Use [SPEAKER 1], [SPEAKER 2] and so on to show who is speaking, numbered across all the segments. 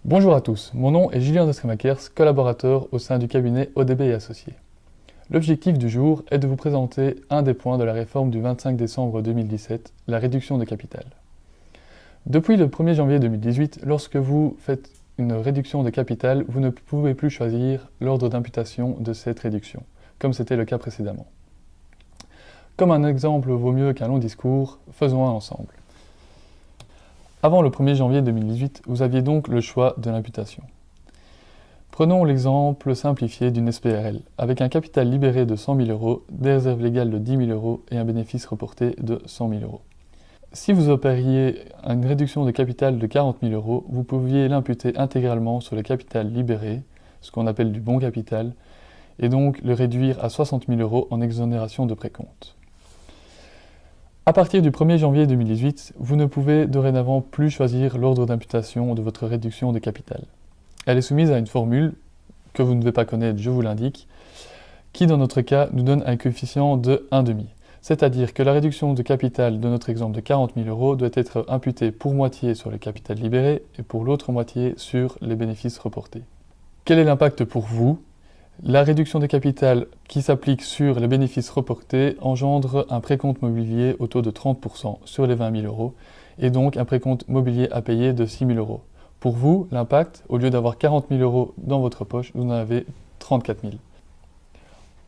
[SPEAKER 1] Bonjour à tous, mon nom est Julien Destremacers, collaborateur au sein du cabinet ODB et Associés. L'objectif du jour est de vous présenter un des points de la réforme du 25 décembre 2017, la réduction de capital. Depuis le 1er janvier 2018, lorsque vous faites une réduction de capital, vous ne pouvez plus choisir l'ordre d'imputation de cette réduction, comme c'était le cas précédemment. Comme un exemple vaut mieux qu'un long discours, faisons-un ensemble. Avant le 1er janvier 2018, vous aviez donc le choix de l'imputation. Prenons l'exemple simplifié d'une SPRL, avec un capital libéré de 100 000 €, des réserves légales de 10 000 € et un bénéfice reporté de 100 000 €. Si vous opériez une réduction de capital de 40 000 €, vous pouviez l'imputer intégralement sur le capital libéré, ce qu'on appelle du bon capital, et donc le réduire à 60 000 € en exonération de précompte. À partir du 1er janvier 2018, vous ne pouvez dorénavant plus choisir l'ordre d'imputation de votre réduction de capital. Elle est soumise à une formule, que vous ne devez pas connaître, je vous l'indique, qui dans notre cas nous donne un coefficient de 1,5. C'est-à-dire que la réduction de capital de notre exemple de 40 000 € doit être imputée pour moitié sur le capital libéré et pour l'autre moitié sur les bénéfices reportés. Quel est l'impact pour vous ? La réduction de capital qui s'applique sur les bénéfices reportés engendre un précompte mobilier au taux de 30% sur les 20 000 € et donc un précompte mobilier à payer de 6 000 €. Pour vous, l'impact, au lieu d'avoir 40 000 € dans votre poche, vous en avez 34 000.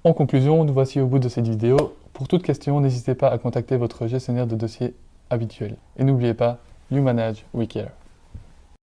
[SPEAKER 1] En conclusion, nous voici au bout de cette vidéo. Pour toute question, n'hésitez pas à contacter votre gestionnaire de dossier habituel. Et n'oubliez pas, you manage, we care.